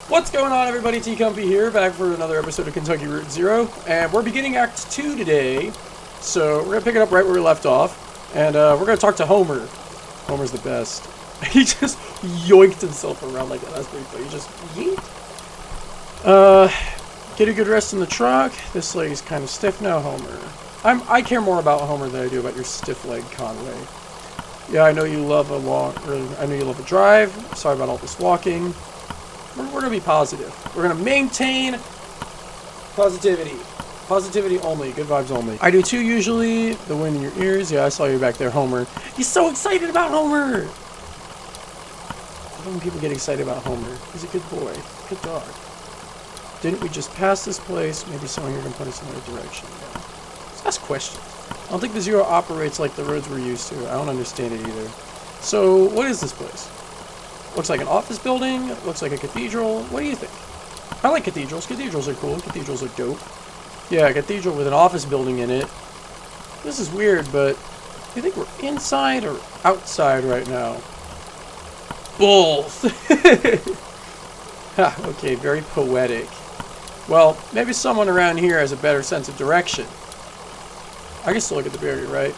What's going on, everybody? T Comfy here, back for another episode of Kentucky Route Zero, and we're beginning Act 2 today, so we're going to pick it up right where we left off, and we're going to talk to Homer. Homer's the best. He just yoinked himself around like that. That's pretty funny. He just yeet. Get a good rest in the truck. This leg's kind of stiff now, Homer. I care more about Homer than I do about your stiff leg, Conway. Yeah, I know you love a walk, or I know you love a drive. Sorry about all this walking. We're going to be positive. We're going to maintain positivity. Positivity only. Good vibes only. I do too, usually. The wind in your ears. Yeah, I saw you back there, Homer. He's so excited about Homer. I love when people get excited about Homer. He's a good boy. Good dog. Didn't we just pass this place? Maybe someone here can point us in the right direction. Yeah. Let's ask questions. I don't think the Zero operates like the roads we're used to. I don't understand it either. So, what is this place? Looks like an office building. Looks like a cathedral. What do you think? I like cathedrals. Cathedrals are cool. Cathedrals are dope. Yeah, a cathedral with an office building in it. This is weird, but do you think we're inside or outside right now? Both. Okay, very poetic. Well, maybe someone around here has a better sense of direction. I can still look at the barrier, right?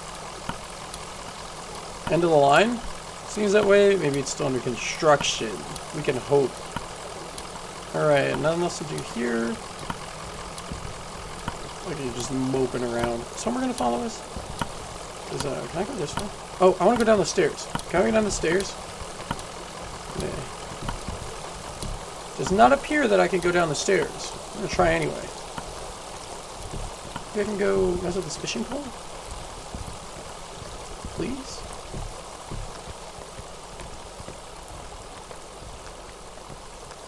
End of the line? Seems that way. Maybe it's still under construction. We can hope. Alright, nothing else to do here. Like you're just moping around. Is Homer gonna follow us? Can I go this way? Oh, I want to go down the stairs. Can I go down the stairs? Yeah. Does not appear that I can go down the stairs. I'm gonna try anyway. Maybe I can go mess with this fishing pole? Please?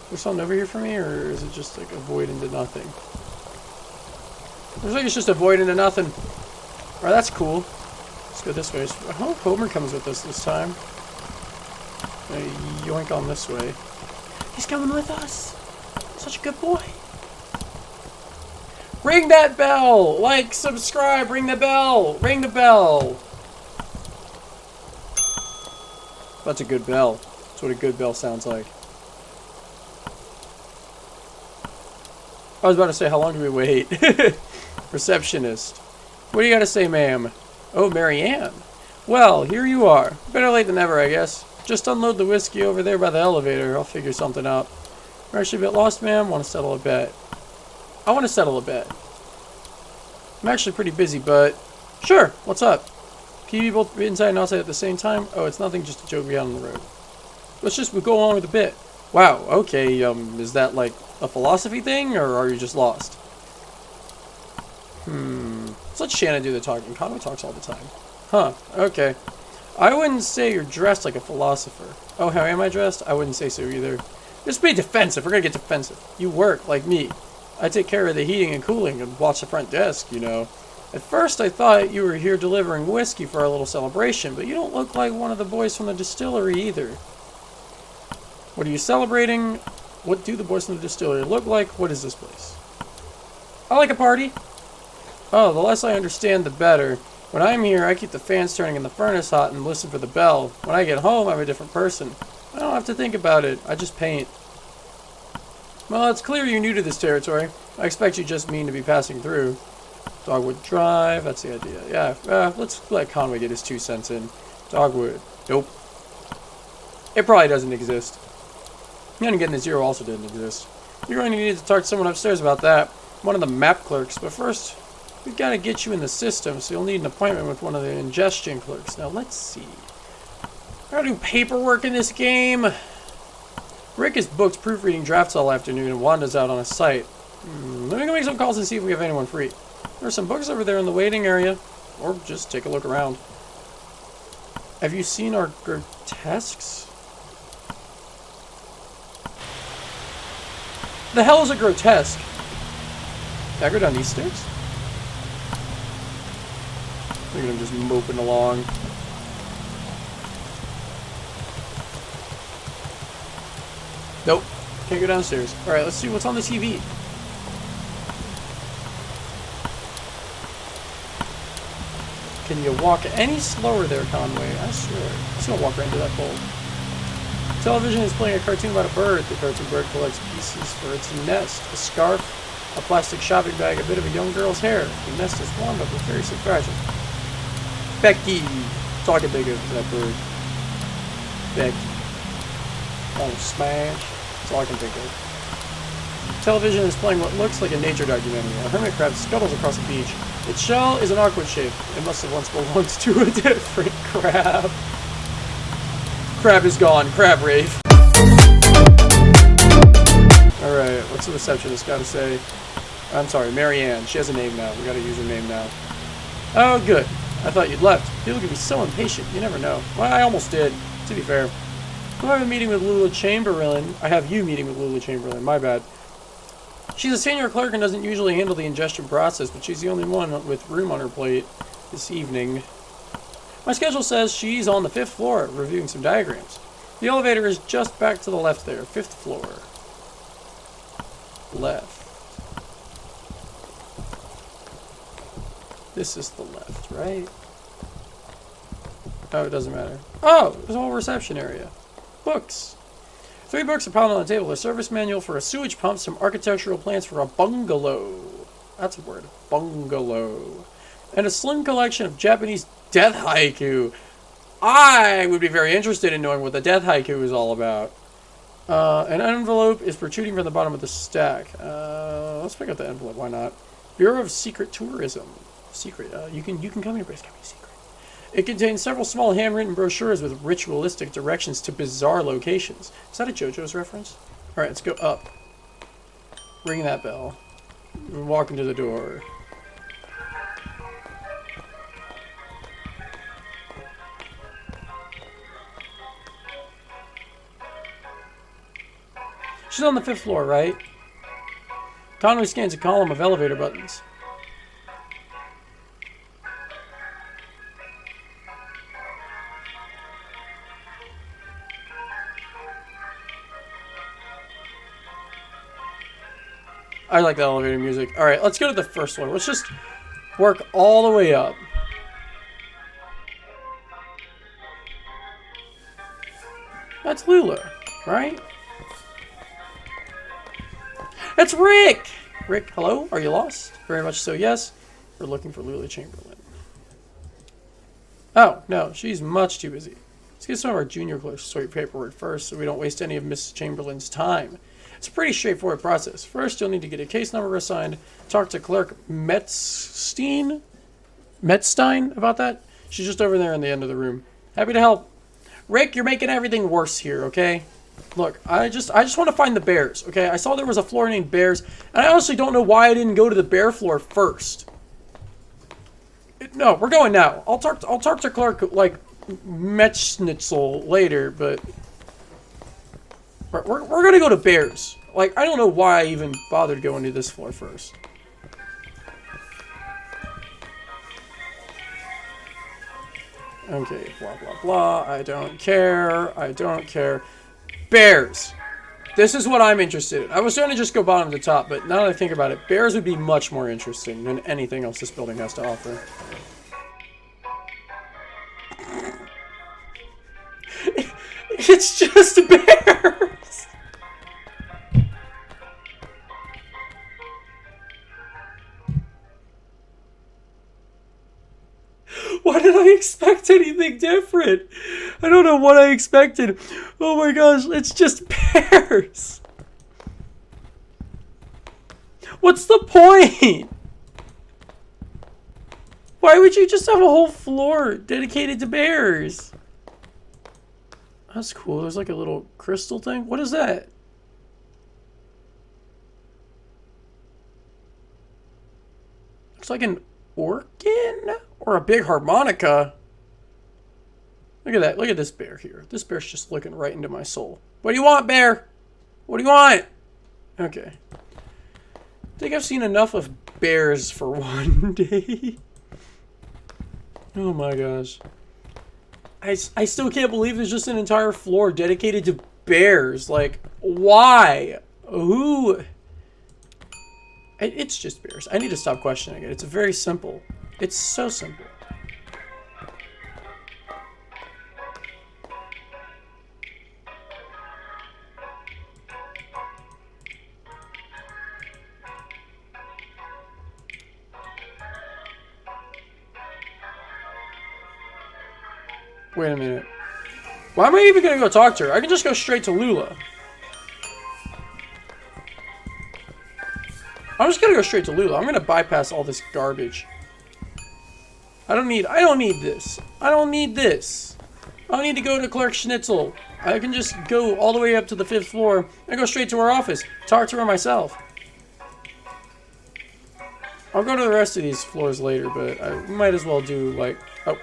There's something over here for me, or is it just like a void into nothing? Looks like it's just a void into nothing. Alright, that's cool. Let's go this way. I hope Homer comes with us this time. Yoink on this way. He's coming with us! Such a good boy. Ring that bell! Like, subscribe, ring the bell! Ring the bell! That's a good bell. That's what a good bell sounds like. I was about to say, how long do we wait? Receptionist. What do you got to say, ma'am? Oh, Mary Ann. Well, here you are. Better late than never, I guess. Just unload the whiskey over there by the elevator. I'll figure something out. We're actually a bit lost, ma'am. Want to settle a bet? I want to settle a bet. I'm actually pretty busy, but... Sure, what's up? Can you be both inside and outside at the same time? Oh, it's nothing, just a joke we out on the road. Let's just go along with the bit. Wow, okay, is that like a philosophy thing, or are you just lost? Let's let Shannon do the talking. Conway talks all the time. Huh, okay. I wouldn't say you're dressed like a philosopher. Oh, how am I dressed? I wouldn't say so either. Just be defensive. We're gonna get defensive. You work, like me. I take care of the heating and cooling and watch the front desk, you know. At first, I thought you were here delivering whiskey for our little celebration, but you don't look like one of the boys from the distillery either. What are you celebrating? What do the boys from the distillery look like? What is this place? I like a party. Oh, the less I understand, the better. When I'm here, I keep the fans turning and the furnace hot and listen for the bell. When I get home, I'm a different person. I don't have to think about it. I just paint. Well, it's clear you're new to this territory. I expect you just mean to be passing through. Dogwood Drive, that's the idea. Yeah, let's let Conway get his 2 cents in. Dogwood. Nope. It probably doesn't exist. And getting the Zero also didn't exist. You're going to need to talk to someone upstairs about that. One of the map clerks. But first, we've got to get you in the system, so you'll need an appointment with one of the ingestion clerks. Now, let's see. I gotta do paperwork in this game. Rick is booked proofreading drafts all afternoon, and Wanda's out on a site. Let me go make some calls and see if we have anyone free. There are some books over there in the waiting area. Or just take a look around. Have you seen our grotesques? The hell is a grotesque? Can I go down these stairs? Look at him just moping along. Nope. Can't go downstairs. Alright, let's see what's on the TV. Can you walk any slower there, Conway? I swear. I'm just gonna walk right into that bowl. Television is playing a cartoon about a bird. The cartoon bird collects pieces for its nest. A scarf, a plastic shopping bag, a bit of a young girl's hair. The nest is warmed up with very so fragile. Becky! That's all I can think of for that bird. Becky. Oh, smash. That's all I can think of. Television is playing what looks like a nature documentary. A hermit crab scuttles across the beach. Its shell is an awkward shape. It must have once belonged to a different crab. Crab is gone. Crab rave. Alright, what's the receptionist got to say? I'm sorry, Marianne. She has a name now. We got to use her name now. Oh, good. I thought you'd left. People can be so impatient. You never know. Well, I almost did, to be fair. I have a meeting with Lula Chamberlain. I have you meeting with Lula Chamberlain. My bad. She's a senior clerk and doesn't usually handle the ingestion process, but she's the only one with room on her plate this evening. My schedule says she's on the 5th floor, reviewing some diagrams. The elevator is just back to the left there. 5th floor. Left. This is the left, right? Oh, it doesn't matter. Oh, there's a whole reception area. Books. 3 books are piled on the table. A service manual for a sewage pump, some architectural plans for a bungalow. That's a word. Bungalow. And a slim collection of Japanese death haiku. I would be very interested in knowing what the death haiku is all about. An envelope is protruding from the bottom of the stack. Let's pick up the envelope. Why not? Bureau of Secret Tourism. Secret. You can come here, but it's gotta be secret. It contains several small handwritten brochures with ritualistic directions to bizarre locations. Is that a JoJo's reference? Alright, let's go up. Ring that bell. Walk into the door. She's on the 5th floor, right? Conway scans a column of elevator buttons. I like the elevator music. Alright, let's go to the first one. Let's just work all the way up. That's Lula, right? That's Rick! Rick, hello? Are you lost? Very much so, yes. We're looking for Lula Chamberlain. Oh, no, she's much too busy. Let's get some of our junior clerks to sort your paperwork first so we don't waste any of Mrs. Chamberlain's time. It's a pretty straightforward process. First, you'll need to get a case number assigned. Talk to Clerk Metzstein about that. She's just over there in the end of the room. Happy to help. Rick, you're making everything worse here, okay? Look, I just want to find the bears, okay? I saw there was a floor named Bears, and I honestly don't know why I didn't go to the bear floor first. No, we're going now. I'll talk to Clerk like Metschnitzel later, but we're gonna go to Bears. Like, I don't know why I even bothered going to this floor first. Okay, blah, blah, blah. I don't care. I don't care. Bears. This is what I'm interested in. I was trying to just go bottom to top, but now that I think about it, bears would be much more interesting than anything else this building has to offer. It's just bears! Why did I expect anything different? I don't know what I expected. Oh my gosh, it's just bears. What's the point? Why would you just have a whole floor dedicated to bears? That's cool. There's like a little crystal thing. What is that? Looks like an organ or a big harmonica. Look at that. Look at this bear here. This bear's just looking right into my soul. What do you want, bear? What do you want? Okay. I think I've seen enough of bears for one day. Oh my gosh. I still can't believe there's just an entire floor dedicated to bears. Like, why? Who? It's just bears. I need to stop questioning it. It's very simple. It's so simple. Wait a minute. Why am I even gonna go talk to her? I can just go straight to Lula. I'm just gonna go straight to Lula. I'm gonna bypass all this garbage. I don't need this. I don't need this. I don't need to go to Clerk Schnitzel. I can just go all the way up to the 5th floor and go straight to her office. Talk to her myself. I'll go to the rest of these floors later, but I might as well do, like... Oh.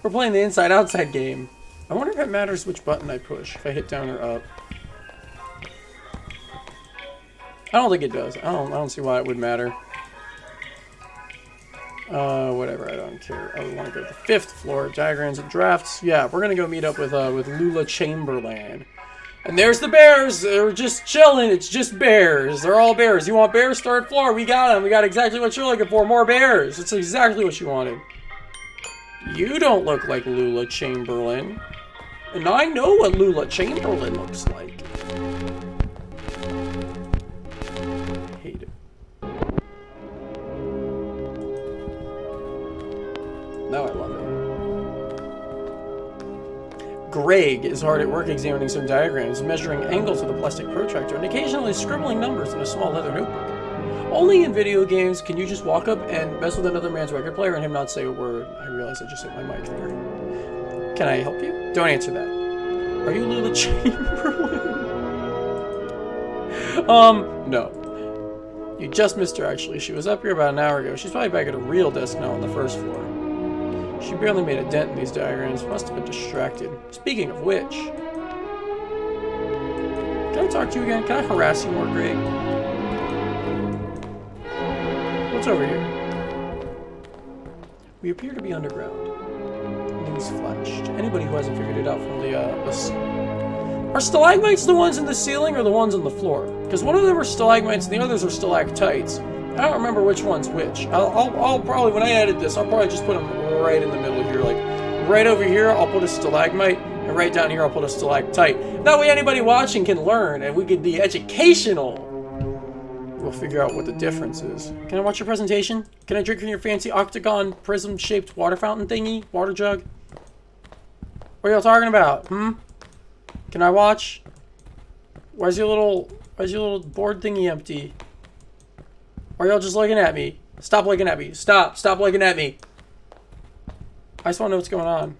We're playing the inside-outside game. I wonder if it matters which button I push, if I hit down or up. I don't think it does. I don't see why it would matter. Whatever, I don't care. I want to go to the 5th floor, diagrams and drafts. Yeah, we're gonna go meet up with Lula Chamberlain. And there's the bears. They're just chilling. It's just bears. They're all bears. You want bears? 3rd floor. We got them. We got exactly what you're looking for. More bears. It's exactly what you wanted. You don't look like Lula Chamberlain. And I know what Lula Chamberlain looks like. I hate it. Now I love it. Greg is hard at work examining some diagrams, measuring angles with a plastic protractor, and occasionally scribbling numbers in a small leather notebook. Only in video games can you just walk up and mess with another man's record player and him not say a word. I realize I just hit my mic there. Can I help you? Don't answer that. Are you Lula Chamberlain? No. You just missed her, actually. She was up here about an hour ago. She's probably back at a real desk now on the 1st floor. She barely made a dent in these diagrams. Must have been distracted. Speaking of which... Can I talk to you again? Can I harass you more, Greg? What's over here? We appear to be underground. Newsflash. To anybody who hasn't figured it out from the Are stalagmites the ones in the ceiling or the ones on the floor? Because one of them are stalagmites and the others are stalactites. I don't remember which one's which. I'll probably, when I edit this, I'll probably just put them right in the middle here. Like, right over here, I'll put a stalagmite, and right down here, I'll put a stalactite. That way anybody watching can learn, and we can be educational. We'll figure out what the difference is. Can I watch your presentation? Can I drink from your fancy octagon prism-shaped water fountain thingy? Water jug? What are y'all talking about? Can I watch? Why's your little board thingy empty? Or are y'all just looking at me? Stop looking at me. Stop looking at me. I just want to know what's going on.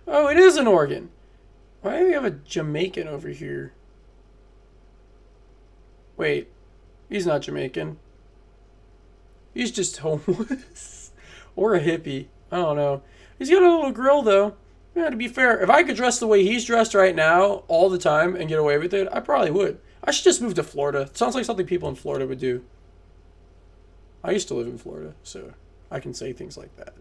Oh, it is an organ. Why do we have a Jamaican over here? Wait, he's not Jamaican. He's just homeless. Or a hippie. I don't know. He's got a little grill, though. Yeah, to be fair, if I could dress the way he's dressed right now all the time and get away with it, I probably would. I should just move to Florida. It sounds like something people in Florida would do. I used to live in Florida, so I can say things like that.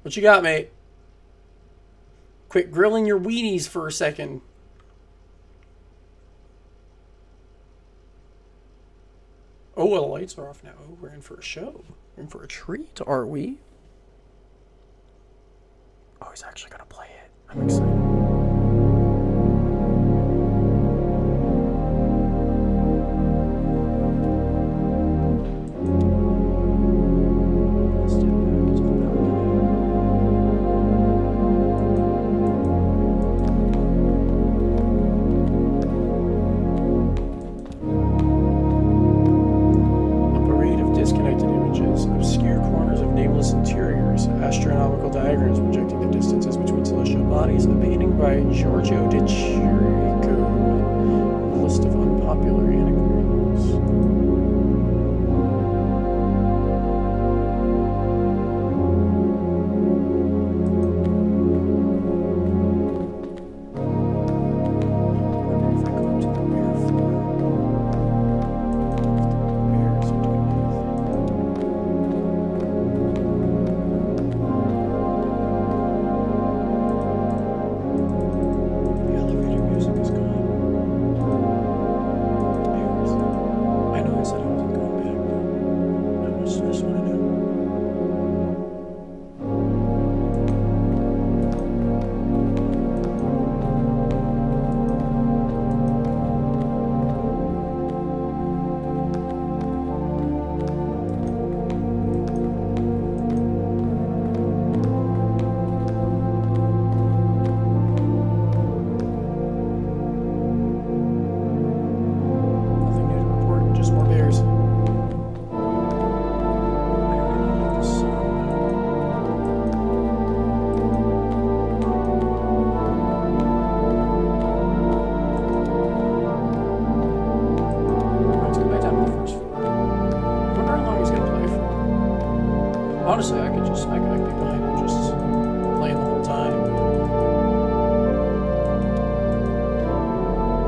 What you got, mate? Quit grilling your weenies for a second. Oh, well, the lights are off now. Oh, we're in for a show. We're in for a treat, are we? Oh, he's actually going to play it. I'm excited. Astronomical diagrams projecting the distances between celestial bodies, a Honestly, I could be behind him just playing the whole time.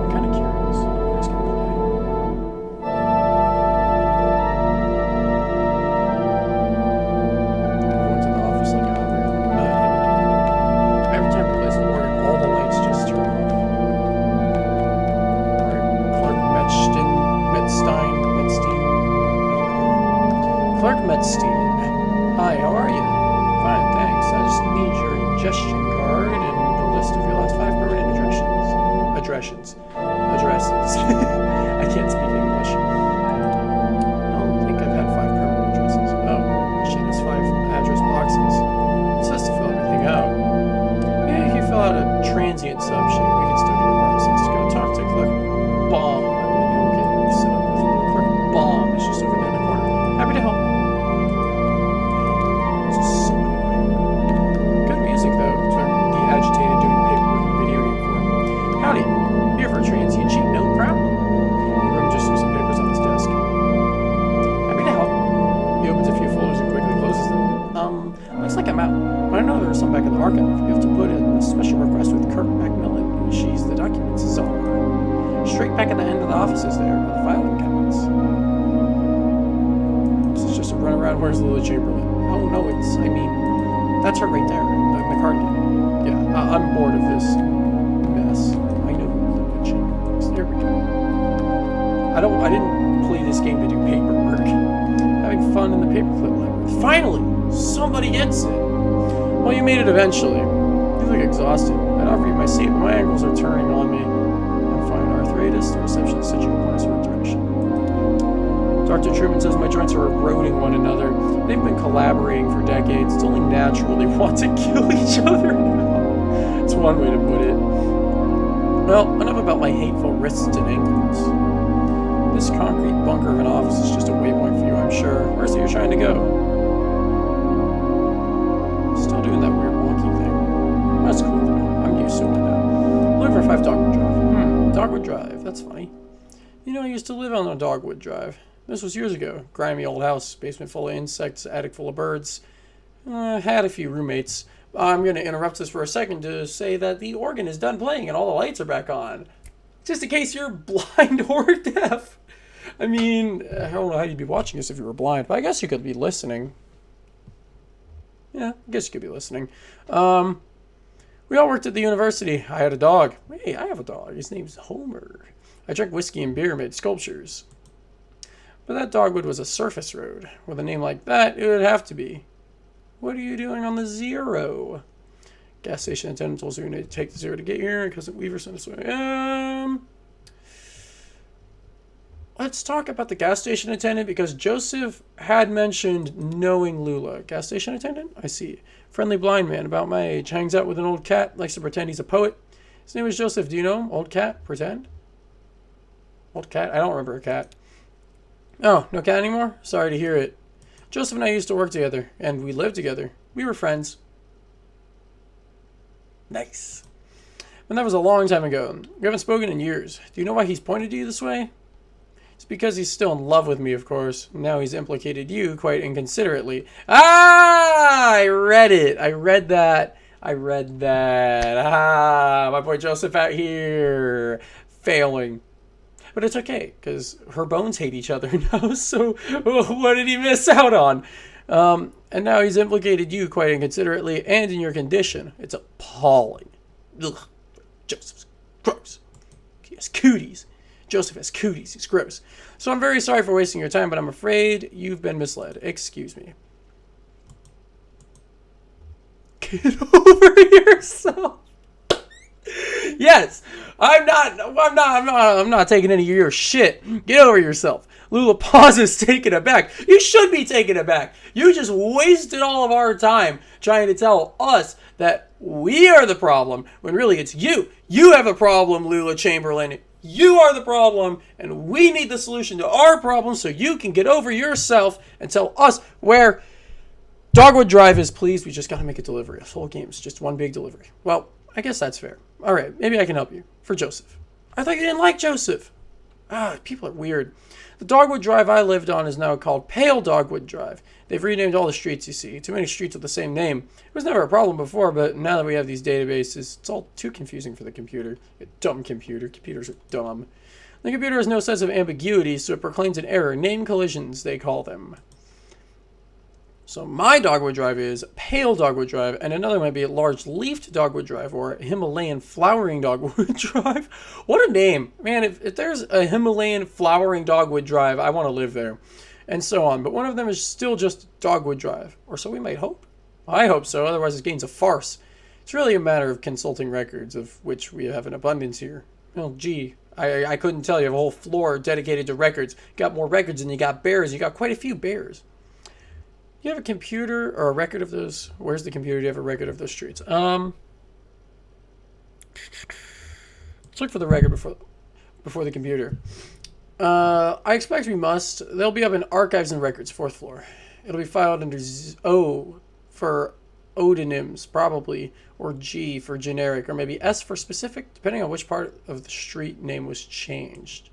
I'm kind of curious. I'm just gonna play. Going to the office like a random nut. Every time he plays the organ, all the lights just turn off. Alright, Clark Metzstein. Hi, how are you? Fine, thanks. I just need your ingestion card and the list of your last 5 permanent addresses. I can't speak English. I don't think I've had 5 permanent addresses. Oh, shit, it's 5 address boxes. It says to fill everything out. Yeah, if you fill out a transient sub sheet, we can still get it processed. Go talk to Clark Bomb. We'll get you set up with Clark Bomb. It's just over there in the corner. Happy to help. Howdy, here for a transient sheet, no problem. He registers some papers on his desk. Happy to help. He opens a few folders and quickly closes them. Looks like I'm out. But I know there are some back in the archive. You have to put in a special request with Kurt Macmillan. She's the documents czar. Straight back at the end of the offices there, by the filing cabinets. This is just a run around. Where's Lula Chamberlain? Oh no, that's her right there, in the cardigan. Yeah, I'm bored of this mess. There we go. I didn't play this game to do paperwork. Having fun in the paperclip library. Finally! Somebody gets it! Well, you made it eventually. You look exhausted. I'd offer you my seat, but my ankles are turning on me. I'm fine. Arthritis, the receptionist said you would point us in the direction. Dr. Truman says my joints are eroding one another. They've been collaborating for decades. It's only natural they want to kill each other now. It's one way to put it. Well, enough about my hateful wrists and ankles. This concrete bunker of an office is just a waypoint for you, I'm sure. Where's it you're trying to go? Still doing that weird wonky thing. That's cool, though. I'm used to it now. Live for 5 Dogwood Drive. Dogwood Drive. That's funny. You know, I used to live on a Dogwood Drive. This was years ago. Grimy old house. Basement full of insects. Attic full of birds. Had a few roommates. I'm going to interrupt this for a second to say that the organ is done playing and all the lights are back on. Just in case you're blind or deaf. I mean, I don't know how you'd be watching this if you were blind, but I guess you could be listening. Yeah, I guess you could be listening. We all worked at the university. I had a dog. Hey, I have a dog. His name's Homer. I drank whiskey and beer, made sculptures. But that dogwood was a surface road. With a name like that, it would have to be. What are you doing on the 0? Gas station attendant told you need to take the 0 to get here. Cousin Weaver sent us away. Let's talk about the gas station attendant because Joseph had mentioned knowing Lula. Gas station attendant? I see. Friendly blind man about my age. Hangs out with an old cat. Likes to pretend he's a poet. His name is Joseph. Do you know him? Old cat? Pretend? Old cat? I don't remember a cat. Oh, no cat anymore? Sorry to hear it. Joseph and I used to work together, and we lived together. We were friends. Nice. And that was a long time ago. We haven't spoken in years. Do you know why he's pointed to you this way? It's because he's still in love with me, of course. Now he's implicated you quite inconsiderately. Ah! I read it. I read that. Ah! My boy Joseph out here. Failing. But it's okay, because her bones hate each other now, so what did he miss out on? And now he's implicated you quite inconsiderately and in your condition. It's appalling. Ugh. Joseph's gross. He has cooties. Joseph has cooties. He's gross. So I'm very sorry for wasting your time, but I'm afraid you've been misled. Excuse me. Get over yourself. Yes, I'm not taking any of your shit. Get over yourself. Lula pauses, taken aback. You should be taken aback. You just wasted all of our time trying to tell us that we are the problem, when really it's you. You have a problem, Lula Chamberlain. You are the problem, and we need the solution to our problem so you can get over yourself and tell us where Dogwood Drive is. Please, we just got to make a delivery. This whole game's just one big delivery. Well, I guess that's fair. All right, maybe I can help you. For Joseph. I thought you didn't like Joseph. People are weird. The Dogwood Drive I lived on is now called Pale Dogwood Drive. They've renamed all the streets, you see. Too many streets with the same name. It was never a problem before, but now that we have these databases, it's all too confusing for the computer. A dumb computer. Computers are dumb. The computer has no sense of ambiguity, so it proclaims an error. Name collisions, they call them. So my Dogwood Drive is Pale Dogwood Drive, and another might be Large Leafed Dogwood Drive or Himalayan Flowering Dogwood Drive. What a name. Man, if there's a Himalayan Flowering Dogwood Drive, I want to live there. And so on. But one of them is still just Dogwood Drive. Or so we might hope. I hope so, otherwise this game's a farce. It's really a matter of consulting records, of which we have an abundance here. Well, gee, I couldn't tell you. You have a whole floor dedicated to records. You got more records than you got bears. You got quite a few bears. You have a computer or a record of those? Where's the computer? Do you have a record of those streets? Let's look for the record before the computer. I expect we must. They'll be up in Archives and Records, 4th floor. It'll be filed under O for odonyms, probably, or G for generic, or maybe S for specific, depending on which part of the street name was changed.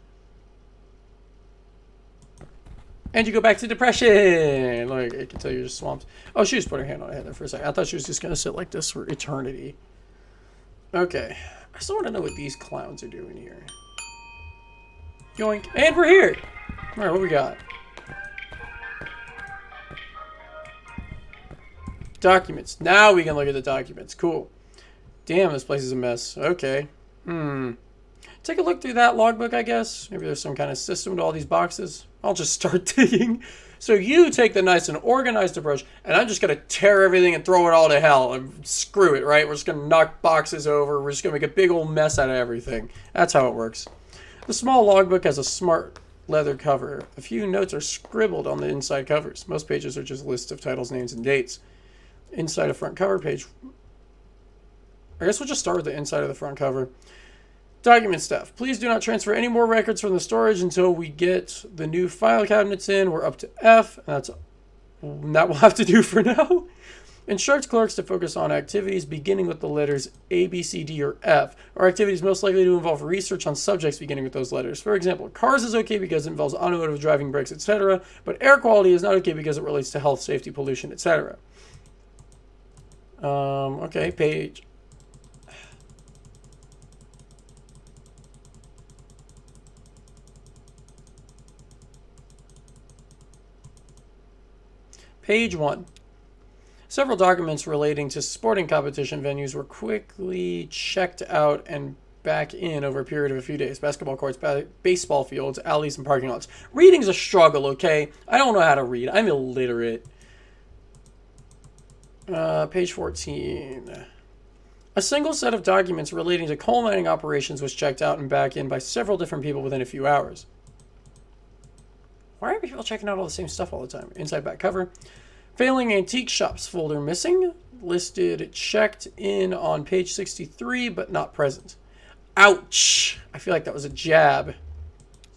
And you go back to depression. Like, I can tell you're just swamped. Oh, she just put her hand on her head there for a second. I thought she was just going to sit like this for eternity. Okay. I still want to know what these clowns are doing here. Yoink. And we're here. All right, what we got? Documents. Now we can look at the documents. Cool. Damn, this place is a mess. Okay. Take a look through that logbook, I guess. Maybe there's some kind of system to all these boxes. I'll just start digging. So you take the nice and organized approach, and I'm just going to tear everything and throw it all to hell. And screw it, right? We're just going to knock boxes over. We're just going to make a big old mess out of everything. That's how it works. The small logbook has a smart leather cover. A few notes are scribbled on the inside covers. Most pages are just lists of titles, names, and dates. Inside a front cover page. I guess we'll just start with the inside of the front cover. Document stuff. Please do not transfer any more records from the storage until we get the new file cabinets in. We're up to F. That we'll have to do for now. Instruct clerks to focus on activities beginning with the letters A, B, C, D, or F, or activities most likely to involve research on subjects beginning with those letters. For example, cars is okay because it involves automotive driving, brakes, etc., but air quality is not okay because it relates to health, safety, pollution, etc. Okay, page. Page 1. Several documents relating to sporting competition venues were quickly checked out and back in over a period of a few days. Basketball courts, baseball fields, alleys, and parking lots. Reading's a struggle, okay? I don't know how to read. I'm illiterate. Page 14. A single set of documents relating to coal mining operations was checked out and back in by several different people within a few hours. Why are people checking out all the same stuff all the time? Inside back cover. Failing antique shops folder missing. Listed checked in on page 63, but not present. Ouch! I feel like that was a jab.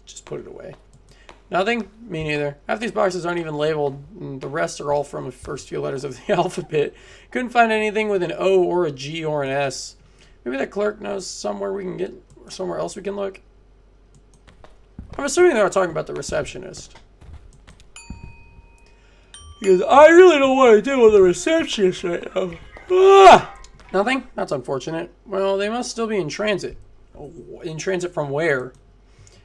Just put it away. Nothing? Me neither. Half these boxes aren't even labeled. And the rest are all from the first few letters of the alphabet. Couldn't find anything with an O or a G or an S. Maybe that clerk knows somewhere we can get, or somewhere else we can look. I'm assuming they were talking about the receptionist. Because I really don't want to deal with the receptionist right now. Ah! Nothing? That's unfortunate. Well, they must still be in transit. In transit from where?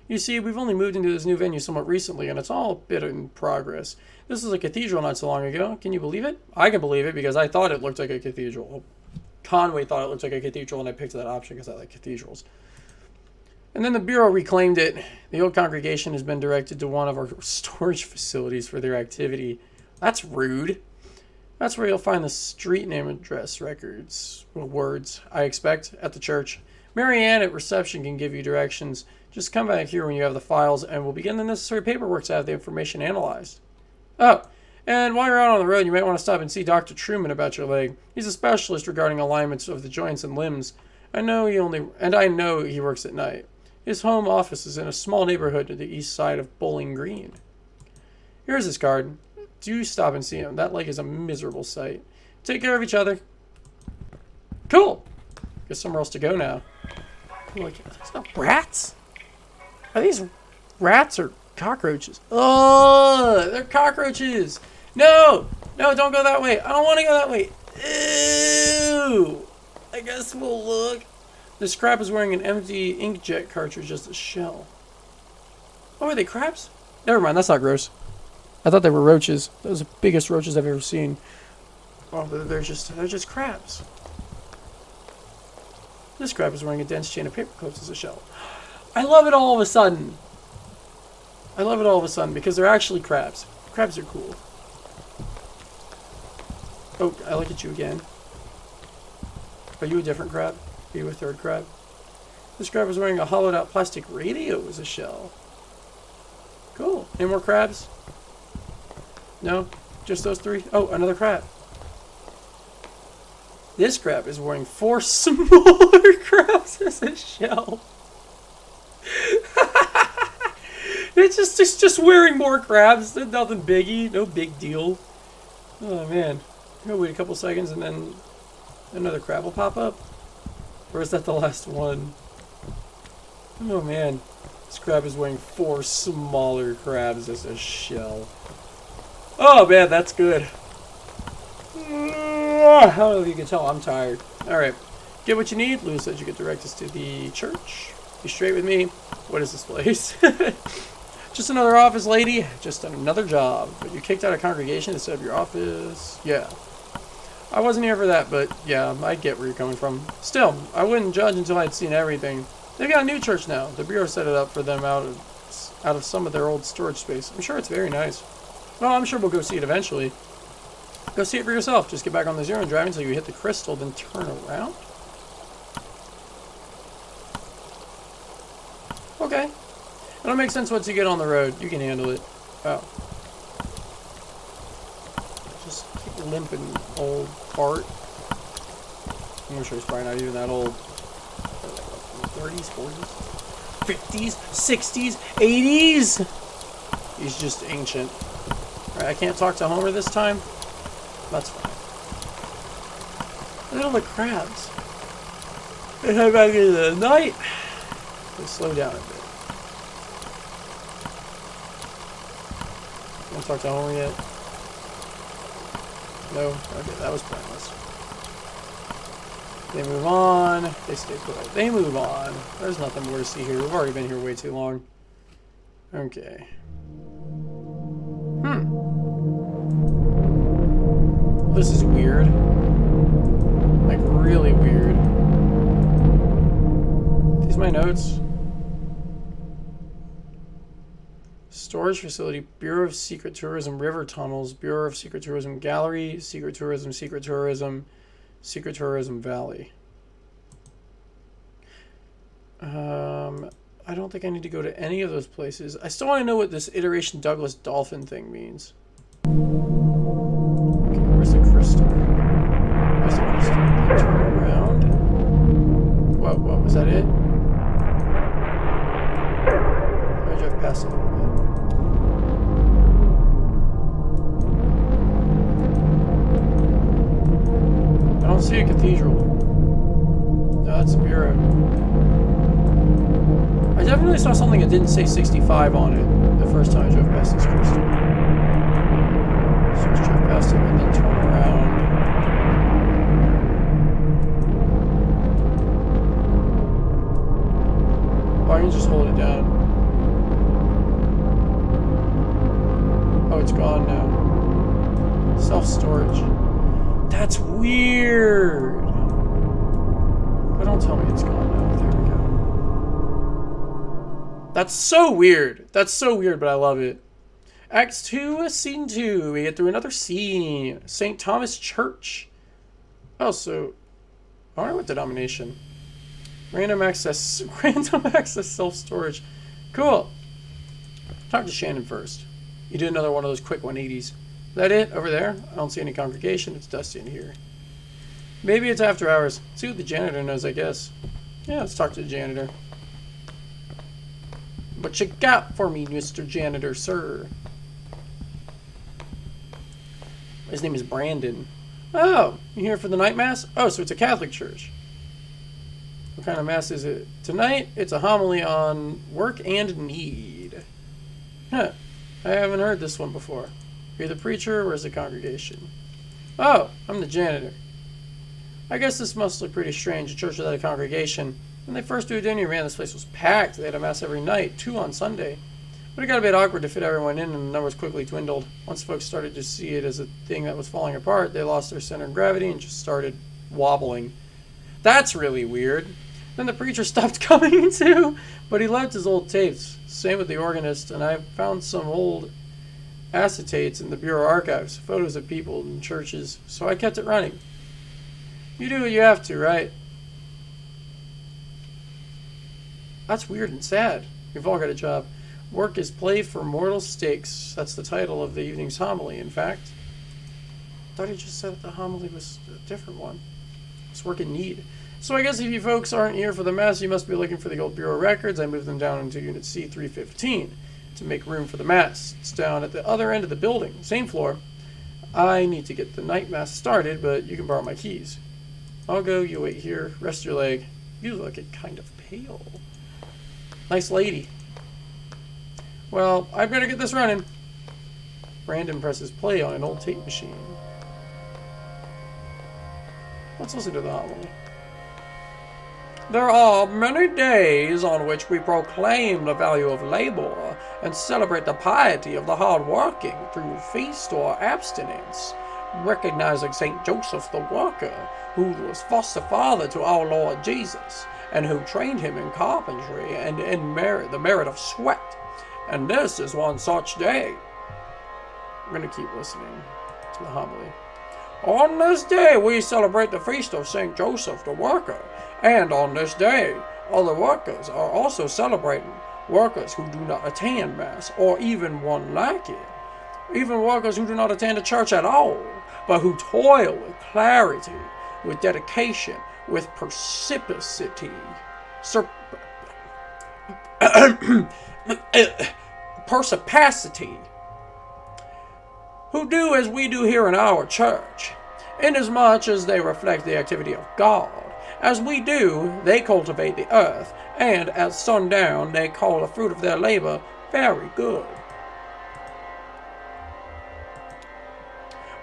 You see, we've only moved into this new venue somewhat recently, and it's all a bit in progress. This is a cathedral not so long ago. Can you believe it? I can believe it because I thought it looked like a cathedral. Conway thought it looked like a cathedral, and I picked that option because I like cathedrals. And then the Bureau reclaimed it. The old congregation has been directed to one of our storage facilities for their activity. That's rude. That's where you'll find the street name address records. Well, words, I expect, at the church. Mary Ann at reception can give you directions. Just come back here when you have the files, and we'll begin the necessary paperwork to have the information analyzed. Oh, and while you're out on the road, you might want to stop and see Dr. Truman about your leg. He's a specialist regarding alignments of the joints and limbs. I know he works at night. His home office is in a small neighborhood to the east side of Bowling Green. Here's his card. Do stop and see him. That leg is a miserable sight. Take care of each other. Cool. Guess somewhere else to go now. Like, there's no rats? Are these rats or cockroaches? Oh, they're cockroaches. No, no, don't go that way. I don't want to go that way. Ew. I guess we'll look. This crab is wearing an empty inkjet cartridge as a shell. Oh, are they crabs? Never mind, that's not gross. I thought they were roaches. Those are the biggest roaches I've ever seen. Oh, but they're just crabs. This crab is wearing a dense chain of paper clips as a shell. I love it all of a sudden. I love it all of a sudden because they're actually crabs. Crabs are cool. Oh, I look at you again. Are you a different crab? Are you a third crab? This crab is wearing a hollowed out plastic radio as a shell. Cool. Any more crabs? No? Just those three? Oh, another crab. This crab is wearing 4 smaller crabs as a shell. It's just wearing more crabs. There's nothing biggie. No big deal. Oh, man. I'm gonna wait a couple seconds and then another crab will pop up. Or is that the last one? Oh, man. This crab is wearing 4 smaller crabs as a shell. Oh, man, that's good. I don't know if you can tell, I'm tired. Alright, get what you need. Lewis said you could direct us to the church. Be straight with me. What is this place? Just another office, lady. Just another job. But you kicked out a congregation instead of your office. Yeah. I wasn't here for that, but yeah, I get where you're coming from. Still, I wouldn't judge until I'd seen everything. They've got a new church now. The Bureau set it up for them out of some of their old storage space. I'm sure it's very nice. Well, I'm sure we'll go see it eventually. Go see it for yourself. Just get back on the zero and drive until you hit the crystal, then turn around. Okay. It'll make sense once you get on the road. You can handle it. Oh. Just keep limping, old fart. I'm sure he's probably not even that old. 30s, 40s, 50s, 60s, 80s. He's just ancient. Alright, I can't talk to Homer this time. That's fine. Look at all the crabs. They head back into the night. Let's slow down a bit. Want to talk to Homer yet? No? Okay, that was pointless. They move on. They stay put. They move on. There's nothing more to see here. We've already been here way too long. Okay. This is weird. Like, really weird. These are my notes. Storage facility, Bureau of Secret Tourism, River Tunnels, Bureau of Secret Tourism Gallery, Secret Tourism, Secret Tourism, Secret Tourism Valley. I don't think I need to go to any of those places. I still want to know what this Iteration Douglas Dolphin thing means. Where's the crystal? Where's the crystal? Turn around. What was that it? I drove past it a little bit. I don't see a cathedral. No, that's a bureau. I definitely saw something that didn't say 65 on it the first time I drove past this crystal. So let's drive past it and then turn around. Oh, I can just hold it down. Oh, it's gone now. Self-storage. That's weird. But don't tell me it's gone now. There we go. That's so weird. That's so weird, but I love it. Act 2, Scene 2. We get through another scene. St. Thomas Church. Oh, so... I wonder what denomination. Random access self-storage. Cool. Talk to Shannon first. You did another one of those quick 180s. Is that it? Over there? I don't see any congregation. It's dusty in here. Maybe it's after hours. See what the janitor knows, I guess. Yeah, let's talk to the janitor. What you got for me, Mr. Janitor, sir? His name is Brandon. Oh, you here for the night mass? Oh, so it's a Catholic church. What kind of mass is it? Tonight, it's a homily on work and need. Huh. I haven't heard this one before. Are you the preacher or is the congregation? Oh, I'm the janitor. I guess this must look pretty strange, a church without a congregation. When they first moved in here, man, this place was packed. They had a mass every night, 2 on Sunday. But it got a bit awkward to fit everyone in, and the numbers quickly dwindled. Once folks started to see it as a thing that was falling apart, they lost their center of gravity and just started wobbling. That's really weird. Then the preacher stopped coming too, but he left his old tapes. Same with the organist, and I found some old acetates in the Bureau archives, photos of people in churches, so I kept it running. You do what you have to, right? That's weird and sad. We've all got a job. Work is play for mortal stakes. That's the title of the evening's homily, in fact. I thought he just said that the homily was a different one. It's work in need. So I guess if you folks aren't here for the mass, you must be looking for the old Bureau records. I moved them down into Unit C315 to make room for the mass. It's down at the other end of the building, same floor. I need to get the night mass started, but you can borrow my keys. I'll go, you wait here, rest your leg. You look kind of pale. Nice lady. Well, I better get this running. Brandon presses play on an old tape machine. Let's listen to the homily. There are many days on which we proclaim the value of labor and celebrate the piety of the hard-working through feast or abstinence, recognizing St. Joseph the worker, who was foster father to our Lord Jesus, and who trained him in carpentry and in the merit of sweat. And this is one such day. We're going to keep listening to the homily. On this day we celebrate the feast of St. Joseph the worker, and on this day other workers are also celebrating, workers who do not attend Mass, or even one like it. Even workers who do not attend a church at all, but who toil with clarity, with dedication, with perspicacity, perspicacity, who do as we do here in our church, inasmuch as they reflect the activity of God. As we do, they cultivate the earth, and at sundown they call the fruit of their labor very good.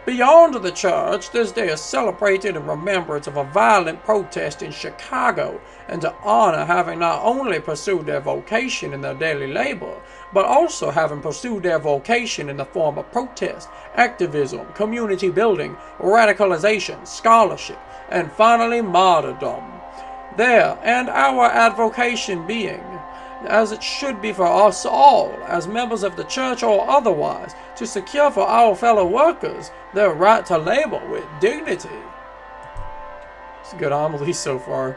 Beyond the church, this day is celebrated in remembrance of a violent protest in Chicago, and to honor having not only pursued their vocation in their daily labor, but also having pursued their vocation in the form of protest, activism, community building, radicalization, scholarship, and finally martyrdom. There, and our advocation being, as it should be for us all, as members of the church or otherwise, to secure for our fellow workers their right to labor with dignity. It's a good homily so far.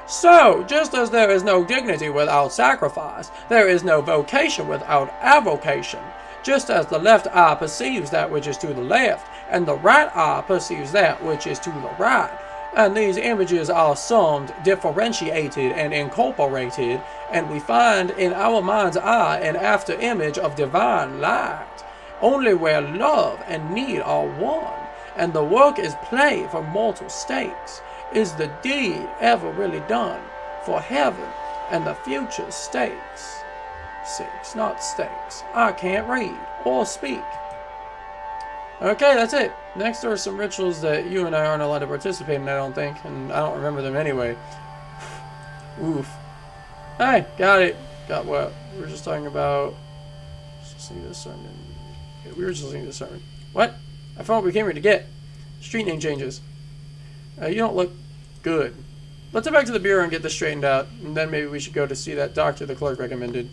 So, just as there is no dignity without sacrifice, there is no vocation without avocation. Just as the left eye perceives that which is to the left, and the right eye perceives that which is to the right, and these images are summed, differentiated, and incorporated, and we find in our mind's eye an after image of divine light, only where love and need are one, and the work is play for mortal stakes. Is the deed ever really done for heaven and the future stakes? Stakes, not stakes. I can't read or speak. Okay, that's it. Next are some rituals that you and I aren't allowed to participate in, I don't think, and I don't remember them anyway. Oof. Hey, got it. Got what? We were just talking about listening to the sermon. Yeah, we were just listening to the sermon. What? I found what we came here to get. Street name changes. You don't look good. Let's head back to the bureau and get this straightened out, and then maybe we should go to see that doctor the clerk recommended.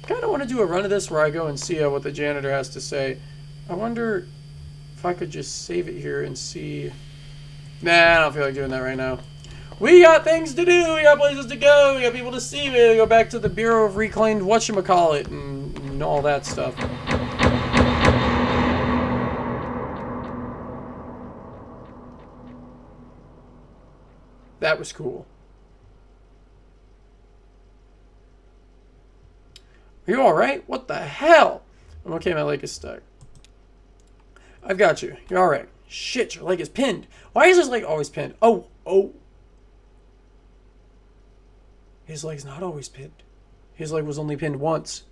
Kind of want to do a run of this where I go and see what the janitor has to say. I wonder if I could just save it here and see. Nah, I don't feel like doing that right now. We got things to do. We got places to go. We got people to see. We gotta go back to the Bureau of Reclaimed Whatchamacallit and all that stuff. That was cool. Are you alright? What the hell? I'm okay, my leg is stuck. I've got you. You're alright. Shit, your leg is pinned. Why is his leg always pinned? Oh. His leg's not always pinned. His leg was only pinned once.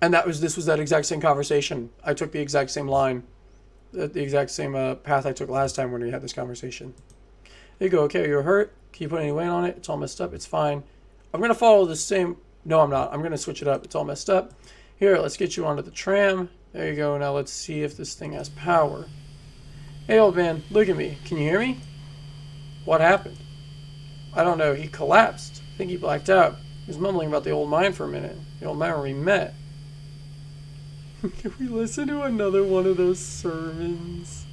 And this was that exact same conversation. I took the exact same line. The exact same path I took last time when we had this conversation. There you go. Okay, you're hurt. Can you put any weight on it? It's all messed up. It's fine. I'm going to follow the same... No, I'm not. I'm going to switch it up. It's all messed up. Here, let's get you onto the tram. There you go. Now let's see if this thing has power. Hey, old man, look at me. Can you hear me? What happened? I don't know. He collapsed. I think he blacked out. He was mumbling about the old mine for a minute. The old mine where we met. Can we listen to another one of those sermons?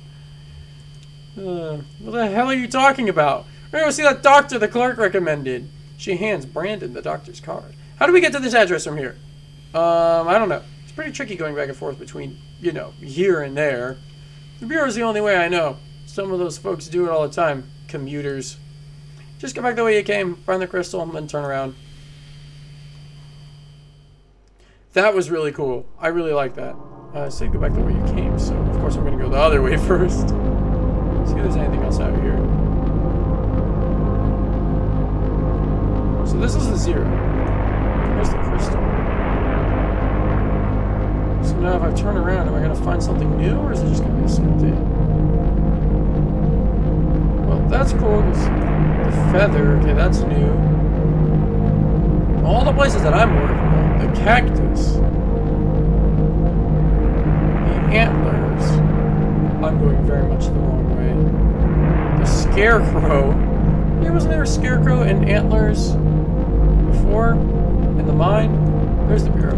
What the hell are you talking about? We're going to see that doctor the clerk recommended. She hands Brandon the doctor's card. How do we get to this address from here? I don't know. It's pretty tricky going back and forth between, you know, here and there. The bureau is the only way I know. Some of those folks do it all the time. Commuters. Just go back the way you came, find the crystal, and then turn around. That was really cool. I really like that. I said go back the way you came, so of course I'm going to go the other way first. See if there's anything else out here. So this is the 0. Where's the crystal? So now if I turn around, am I going to find something new, or is it just going to be the same thing? Well, that's cool. The feather, okay, that's new. All the places that I'm working on, the cactus, the antlers, I'm going very much the wrong way. The scarecrow, wasn't there a scarecrow and antlers before in the mine? There's the bureau.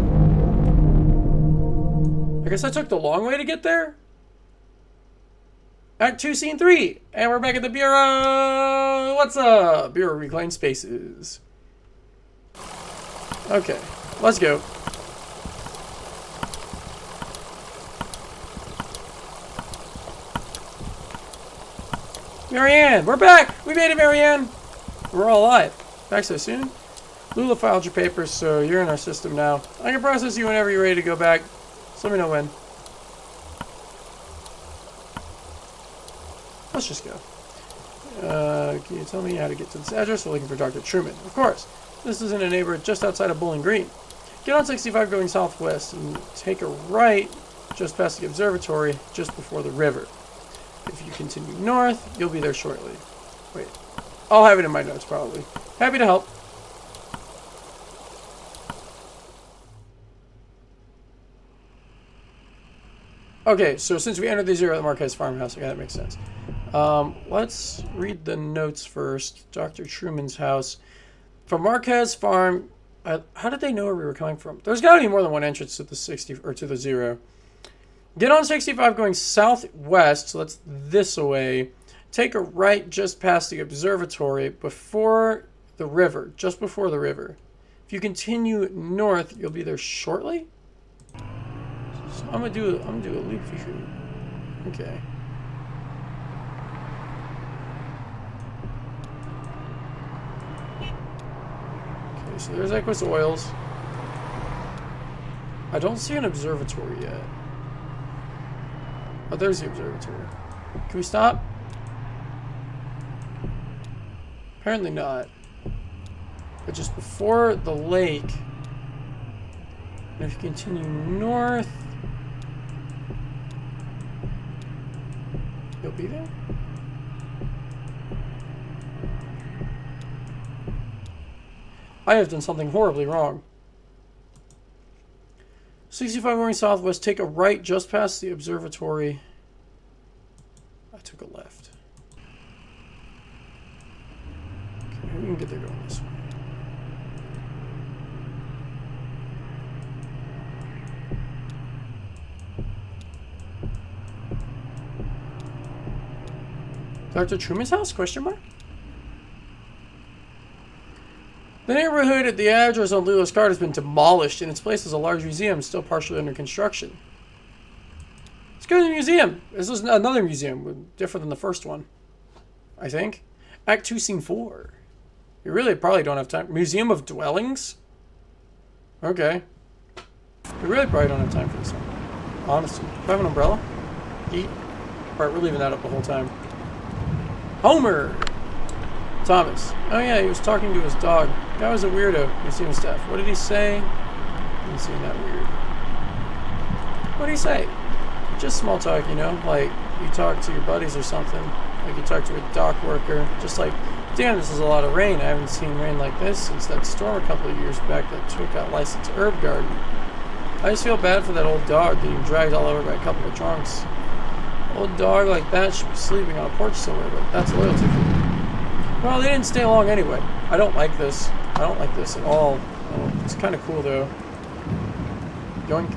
I guess I took the long way to get there. Act 2, Scene 3. And we're back at the bureau. What's up? Bureau reclaimed spaces. Okay, let's go. Marianne, we're back! We made it, Marianne! We're all alive. Back so soon? Lula filed your papers, so you're in our system now. I can process you whenever you're ready to go back. Just let me know when. Let's just go. Can you tell me how to get to this address? We're looking for Dr. Truman. Of course. This is in a neighborhood just outside of Bowling Green. Get on 65 going southwest and take a right just past the observatory, just before the river. If you continue north, you'll be there shortly. Wait. I'll have it in my notes, probably. Happy to help. Okay, so since we entered the 0 at the Marquez farmhouse, okay, that makes sense. Let's read the notes first. Dr. Truman's house. From Marquez Farm, how did they know where we were coming from? There's got to be more than one entrance to the 60 or to the 0. Get on 65 going southwest, so that's this way. Take a right just past the observatory before the river, just before the river. If you continue north, you'll be there shortly. So I'm gonna do a loop here. Okay. Okay, so there's Equus Oils. I don't see an observatory yet. Oh, there's the observatory. Can we stop? Apparently not. But just before the lake, and if you continue north, you'll be there. I have done something horribly wrong. 65 going southwest, take a right just past the observatory. I took a left. Okay, we can get there going this way. Dr. Truman's house? Question mark? The neighborhood at the address on Lula's card has been demolished. In its place is a large museum still partially under construction. Let's go to the museum. This is another museum, different than the first one, I think. Act 2, Scene 4. You really probably don't have time. Museum of Dwellings? Okay. We really probably don't have time for this one. Honestly. Do I have an umbrella? Eat? Alright, we're leaving that up the whole time. Homer! Thomas. Oh yeah, he was talking to his dog. Guy was a weirdo. Museum staff. What did he say? Didn't seem that weird. What did he say? Just small talk, you know? Like, you talk to your buddies or something. Like, you talk to a dock worker. Just like, damn, this is a lot of rain. I haven't seen rain like this since that storm a couple of years back that took out licensed herb garden. I just feel bad for that old dog getting dragged all over by a couple of drunks. Old dog like that should be sleeping on a porch somewhere, but that's loyalty for me. Well, they didn't stay long anyway. I don't like this. I don't like this at all. Oh, it's kind of cool, though. Yoink.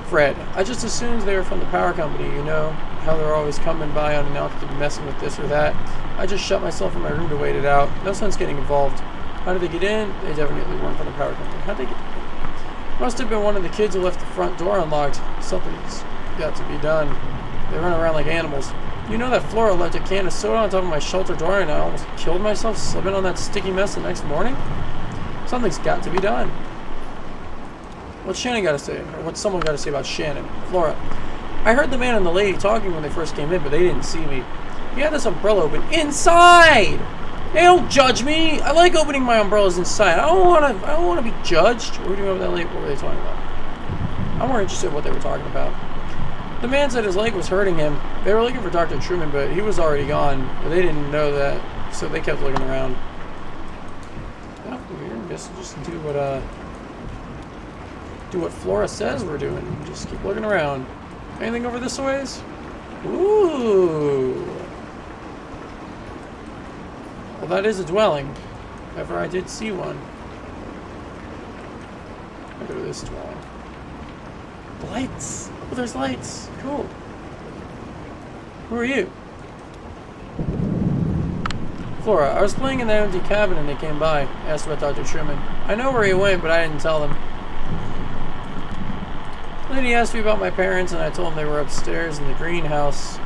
Fred. I just assumed they were from the power company, you know, how they're always coming by unannounced and messing with this or that. I just shut myself in my room to wait it out. No sense getting involved. How did they get in? They definitely weren't from the power company. How'd they get in? Must have been one of the kids who left the front door unlocked. Something's got to be done. They run around like animals. You know that Flora left a can of soda on top of my shelter door and I almost killed myself slipping on that sticky mess the next morning? Something's got to be done. What's Shannon got to say? Or what's someone got to say about Shannon? Flora. I heard the man and the lady talking when they first came in, but they didn't see me. He had this umbrella open inside! Hey, don't judge me! I like opening my umbrellas inside. I don't wanna be judged. What were we doing over that lake? What were they talking about? I'm more interested in what they were talking about. The man said his leg was hurting him. They were looking for Dr. Truman, but he was already gone. But they didn't know that, so they kept looking around. Oh, weird. Just do what Flora says we're doing. Just keep looking around. Anything over this ways? Ooh. Well, that is a dwelling. If ever I did see one. I'll go to this dwelling. Lights! Oh, there's lights! Cool. Who are you? Flora, I was playing in that empty cabin and they came by. Asked about Dr. Truman. I know where he went, but I didn't tell them. Then he asked me about my parents and I told him they were upstairs in the greenhouse.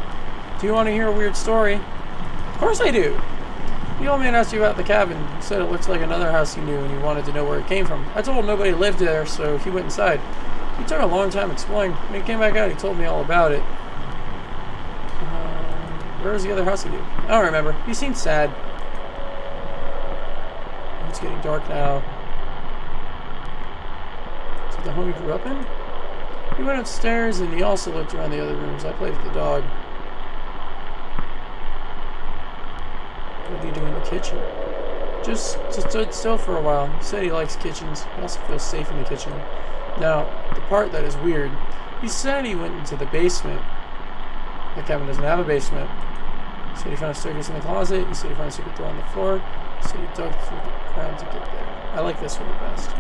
Do you want to hear a weird story? Of course I do! The old man asked you about the cabin. He said it looks like another house he knew and he wanted to know where it came from. I told him nobody lived there, so he went inside. He took a long time exploring. When he came back out, he told me all about it. Where was the other house he knew? I don't remember. He seemed sad. It's getting dark now. Is it the home he grew up in? He went upstairs and he also looked around the other rooms. I played with the dog. What did he do in the kitchen? Just stood still for a while. He said he likes kitchens. He also feels safe in the kitchen. Now, the part that is weird, he said he went into the basement. The cabin doesn't have a basement. He said he found a staircase in the closet. He said he found a secret door on the floor. He said he dug through the ground to get there. I like this one the best.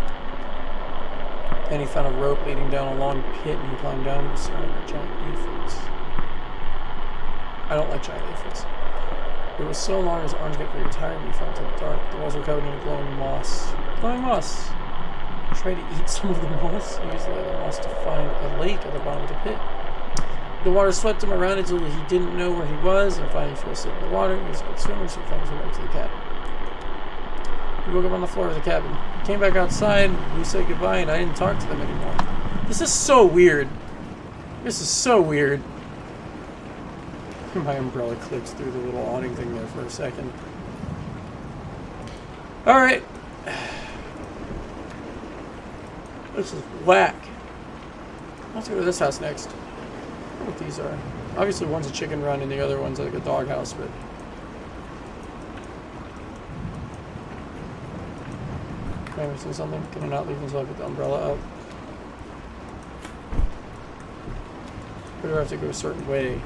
Then he found a rope leading down a long pit and he climbed down and was surrounded by giant aphids. I don't like giant aphids. It was so long his arms got very tired and he fell into the dark. The walls were covered in glowing moss. Glowing moss! Tried to eat some of the moss. He used the moss to find a lake at the bottom of the pit. The water swept him around until he didn't know where he was, and finally he fell asleep in the water. He was a good swimmer, so he found his way back to the cabin. He woke up on the floor of the cabin. He came back outside, we said goodbye, and I didn't talk to them anymore. This is so weird. This is so weird. My umbrella clips through the little awning thing there for a second. Alright. This is whack. Let's go to this house next. I don't know what these are. Obviously one's a chicken run and the other one's like a dog house, but... Can I say something? Can I not leave until I put the umbrella up? Or do I have to go a certain way?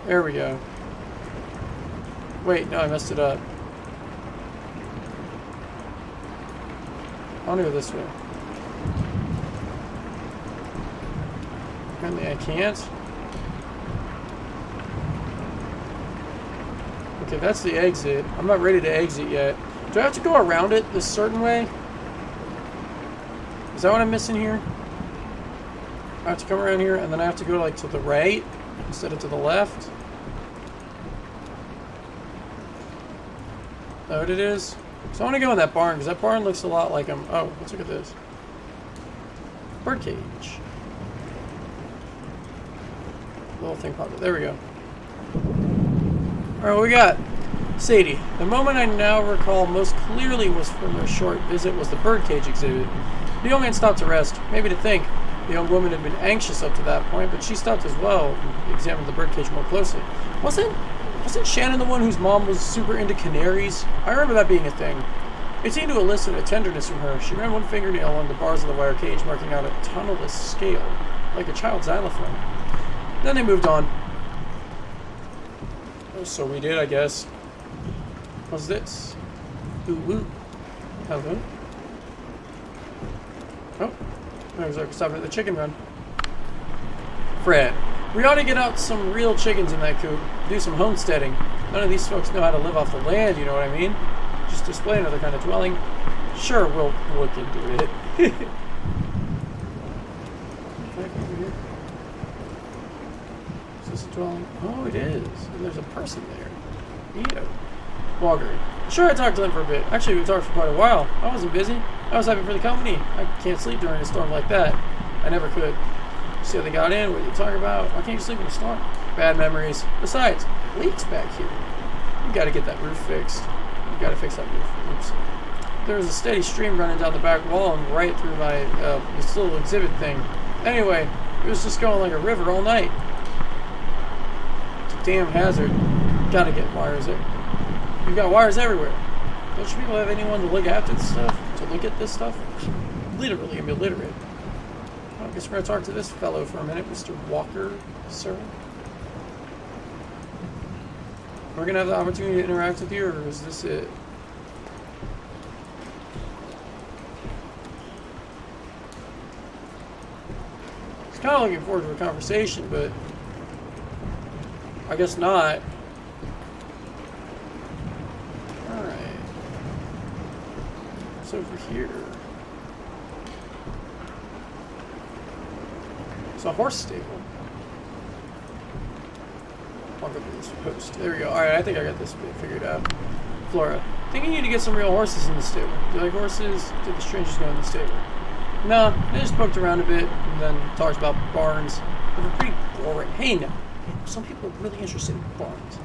There we go. Wait, no, I messed it up. I want to go this way. Apparently I can't. Okay, that's the exit. I'm not ready to exit yet. Do I have to go around it this certain way? Is that what I'm missing here? I have to come around here and then I have to go like to the right instead of to the left? Is that what it is? So I want to go in that barn because that barn looks a lot like oh, let's look at this. Birdcage. Little thing popped up. There we go. Alright, what we got? Sadie, the moment I now recall most clearly was from their short visit was the birdcage exhibit. The young man stopped to rest, maybe to think. The young woman had been anxious up to that point, but she stopped as well and examined the birdcage more closely. Wasn't Shannon the one whose mom was super into canaries? I remember that being a thing. It seemed to elicit a tenderness from her. She ran one fingernail along the bars of the wire cage, marking out a tunnelless scale, like a child's xylophone. Then they moved on. So we did, I guess. What's this? Ooh, woo. Hello? Oh. There's our stop at the chicken run. Fred. We ought to get out some real chickens in that coop. Do some homesteading. None of these folks know how to live off the land, you know what I mean? Just display another kind of dwelling. Sure, we'll look into it. Back over here. Is this a dwelling? Oh, it is. And there's a person there. Neato. Walker. Sure, I talked to them for a bit. Actually, we talked for quite a while. I wasn't busy. I was happy for the company. I can't sleep during a storm like that. I never could. See how they got in? What are you talking about? Why can't you sleep in a storm? Bad memories. Besides, leaks back here. You gotta get that roof fixed. You gotta fix that roof. Oops. There was a steady stream running down the back wall and right through my this little exhibit thing. Anyway, it was just going like a river all night. It's a damn hazard. Gotta get wires there. You've got wires everywhere. Don't you people have anyone to look after this stuff? To look at this stuff? Literally, I'm illiterate. Well, I guess we're going to talk to this fellow for a minute, Mr. Walker, sir. We're going to have the opportunity to interact with you, or is this it? I was kind of looking forward to a conversation, but I guess not. Over here. It's a horse stable. I'll go to this post. There we go. Alright, I think I got this bit figured out. Flora. I think you need to get some real horses in the stable. Do you like horses? Did the strangers go in the stable? No, they just poked around a bit and then talked about barns. They're pretty boring. Hey now. Some people are really interested in barns.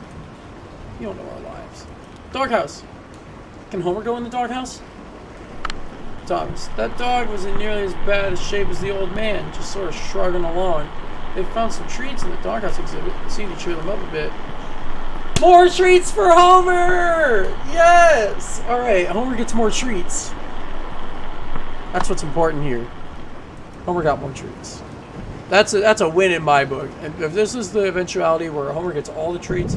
You don't know our lives. Doghouse. Can Homer go in the doghouse? Thomas. That dog was in nearly as bad a shape as the old man, just sort of shrugging along. They found some treats in the doghouse exhibit. Seemed to cheer them up a bit. More treats for Homer! Yes! Alright, Homer gets more treats. That's what's important here. Homer got more treats. That's a win in my book. And if this is the eventuality where Homer gets all the treats...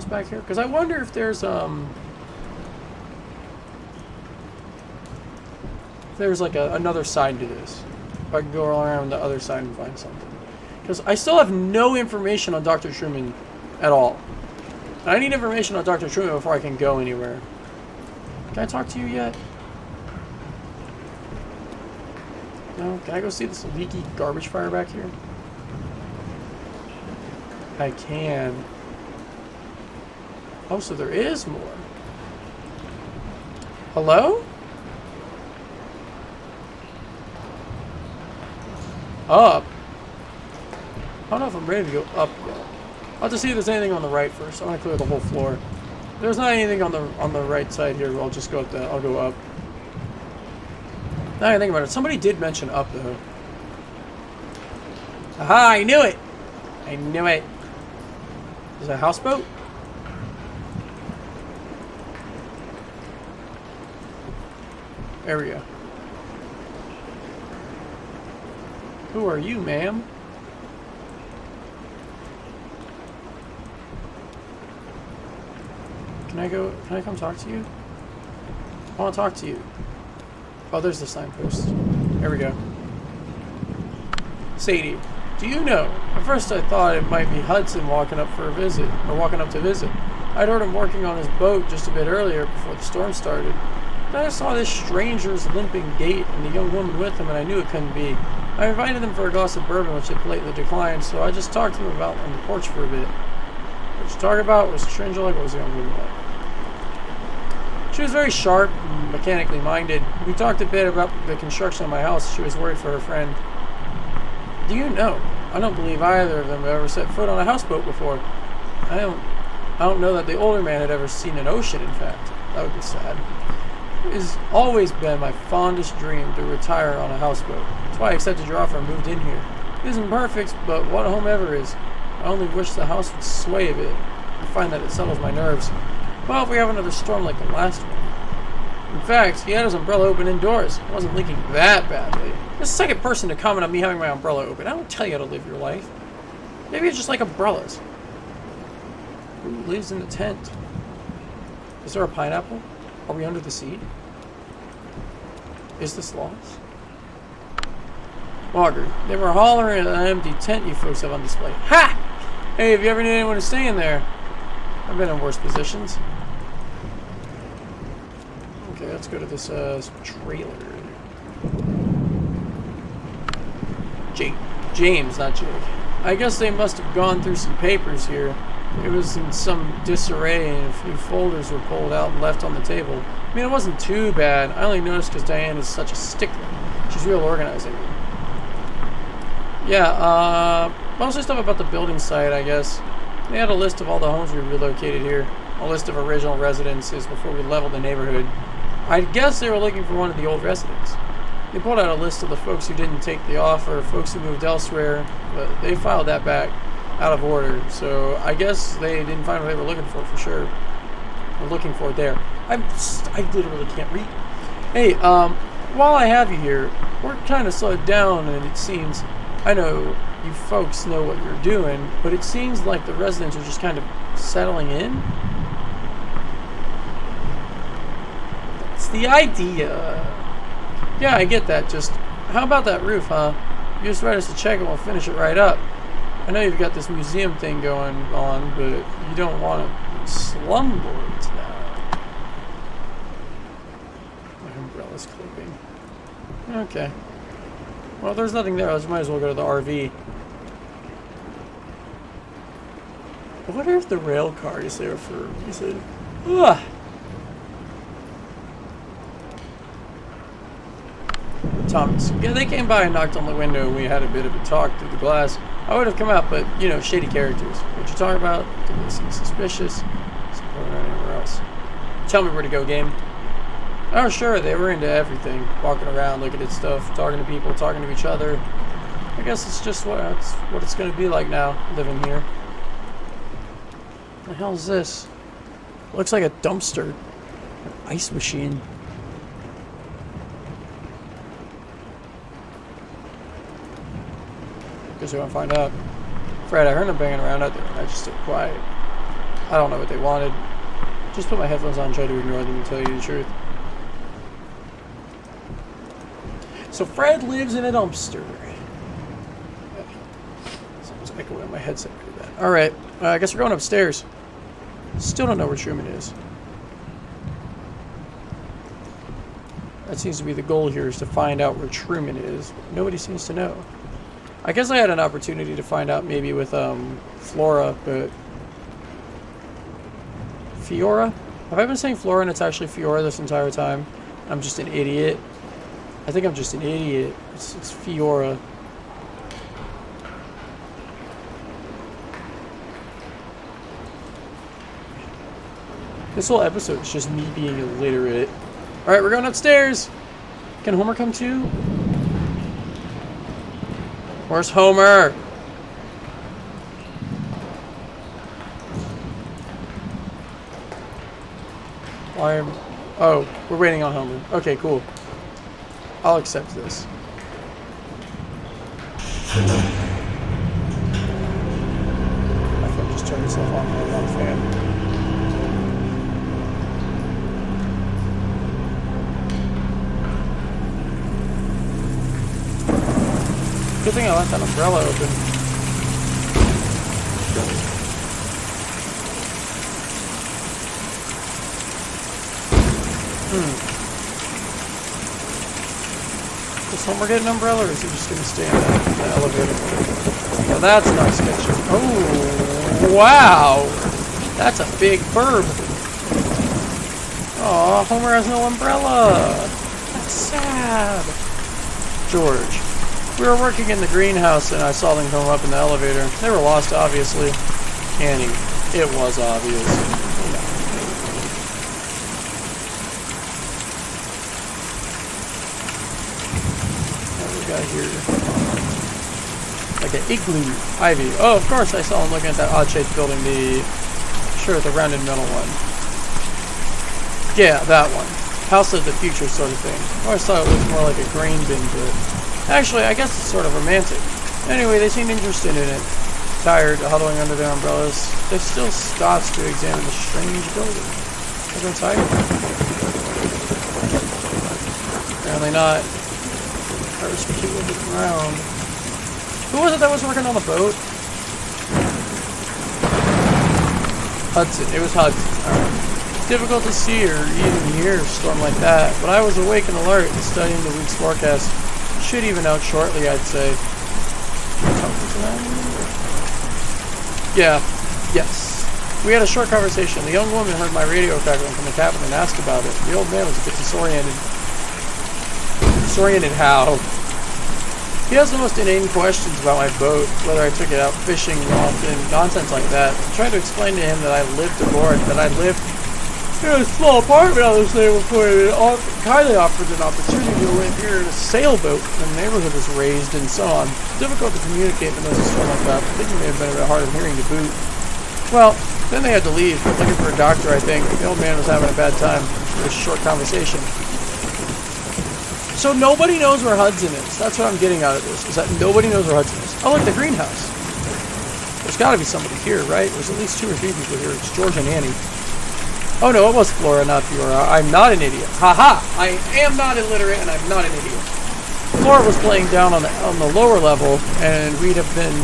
back here, because I wonder if there's like another side to this. If I can go around the other side and find something, because I still have no information on Dr. Truman at all. I need information on Dr. Truman before I can go anywhere. Can I talk to you yet? No? Can I go see this leaky garbage fire back here? I can. Oh, so there is more. Hello? Up? I don't know if I'm ready to go up yet. I'll have to see if there's anything on the right first. I want to clear the whole floor. If there's not anything on the right side here, I'll just go up I'll go up. Now I think about it. Somebody did mention up though. Aha, I knew it! I knew it. Is that a houseboat? There we go. Who are you, ma'am? Can I come talk to you? I want to talk to you. Oh, there's the signpost. There we go. Sadie, do you know? At first I thought it might be Hudson walking up for a visit, or walking up to visit. I'd heard him working on his boat just a bit earlier before the storm started. Then I saw this stranger's limping gait and the young woman with him, and I knew it couldn't be. I invited them for a glass of bourbon, which they politely declined, so I just talked to them about on the porch for a bit. What you talk about was stranger like what was the young woman like? She was very sharp and mechanically minded. We talked a bit about the construction of my house. She was worried for her friend. Do you know? I don't believe either of them have ever set foot on a houseboat before. I don't know that the older man had ever seen an ocean, in fact. That would be sad. It has always been my fondest dream to retire on a houseboat. That's why I accepted your offer and moved in here. It isn't perfect, but what home ever is. I only wish the house would sway a bit. I find that it settles my nerves. Well, if we have another storm like the last one. In fact, he had his umbrella open indoors. It wasn't leaking that badly. You're the second person to comment on me having my umbrella open. I don't tell you how to live your life. Maybe it's just like umbrellas. Who lives in the tent? Is there a pineapple? Are we under the sea? Is this lost? Auger, they were hollering at an empty tent you folks have on display. Ha! Hey, have you ever needed anyone to stay in there? I've been in worse positions. Okay, let's go to this trailer. James, not Jake. I guess they must have gone through some papers here. It was in some disarray and a few folders were pulled out and left on the table. I mean, it wasn't too bad. I only noticed because Diane is such a stickler. She's real organizing. Yeah, mostly stuff about the building site, I guess. They had a list of all the homes we relocated here. A list of original residences before we leveled the neighborhood. I guess they were looking for one of the old residents. They pulled out a list of the folks who didn't take the offer, folks who moved elsewhere, but they filed that back out of order. So I guess they didn't find what they were looking for sure. We're looking for it there. I literally can't read. Hey, while I have you here, we're kind of slowed down, and it seems, I know you folks know what you're doing, but it seems like the residents are just kind of settling in. That's the idea. Yeah, I get that. Just, how about that roof, huh? You just write us a check and we'll finish it right up. I know you've got this museum thing going on, but you don't want to slumlords now. My umbrella's clipping. Okay. Well, there's nothing there. I might as well go to the RV. I wonder if the rail car is there for... He said... Ugh. Thomas. Yeah, they came by and knocked on the window and we had a bit of a talk through the glass. I would have come out, but, you know, shady characters. What you talking about? Did they seem suspicious? Support anywhere else. Tell me where to go, game. Oh, sure, they were into everything. Walking around, looking at stuff, talking to people, talking to each other. I guess it's just what it's going to be like now, living here. What the hell is this? Looks like a dumpster. An ice machine. Guess we want to find out. Fred, I heard them banging around out there, and I just stayed quiet. I don't know what they wanted. Just put my headphones on and try to ignore them and tell you the truth. So Fred lives in a dumpster. Sounds echoing in my headset pretty bad. Alright, I guess we're going upstairs. Still don't know where Truman is. That seems to be the goal here, is to find out where Truman is. Nobody seems to know. I guess I had an opportunity to find out maybe with Flora, but... Fiora? Have I been saying Flora and it's actually Fiora this entire time? I'm just an idiot. I think I'm just an idiot. It's Fiora. This whole episode is just me being illiterate. Alright, we're going upstairs! Can Homer come too? Where's Homer? Oh, we're waiting on Homer. Okay, cool. I'll accept this. My phone just turned itself on with one fan. Good thing I left that umbrella open. Does Homer get an umbrella, or is he just going to stay in the elevator? Oh, that's not sketchy. Oh, wow! That's a big bird. Aw, Homer has no umbrella. That's sad. George. We were working in the greenhouse and I saw them come up in the elevator. They were lost, obviously. Annie, it was obvious. What do we got here? Like an igloo. Ivy. Oh, of course I saw him looking at that odd-shaped building. The rounded metal one. Yeah, that one. House of the future sort of thing. I always thought it was more like a grain bin, but actually, I guess it's sort of romantic. Anyway, they seemed interested in it. Tired, huddling under their umbrellas, they still stopped to examine the strange building. What's inside? Apparently not. First, keep looking around. Who was it that was working on the boat? Hudson. It was Hudson. Alright. Difficult to see or even hear a storm like that, but I was awake and alert and studying the week's forecast. Should even out shortly, I'd say. Yeah. Yes. We had a short conversation. The young woman heard my radio crackling from the cabin and asked about it. The old man was a bit disoriented. Disoriented how? He has the most inane questions about my boat, whether I took it out fishing often, nonsense like that. I tried to explain to him that I lived aboard, that I lived in a small apartment I was there before it kindly offered an opportunity to live here in a sailboat when the neighborhood was raised and so on. Difficult to communicate in the middle of a storm like that. I think it may have been a bit hard of hearing to boot. Well, then they had to leave, looking for a doctor, I think. The old man was having a bad time for a short conversation. So nobody knows where Hudson is. That's what I'm getting out of this, is that nobody knows where Hudson is. Oh, look, the greenhouse. There's got to be somebody here, right? There's at least 2 or 3 people here. It's George and Annie. Oh, no, it was Flora, not Fiora. I'm not an idiot. Haha! I am not illiterate, and I'm not an idiot. Flora was playing down on the lower level, and we'd have been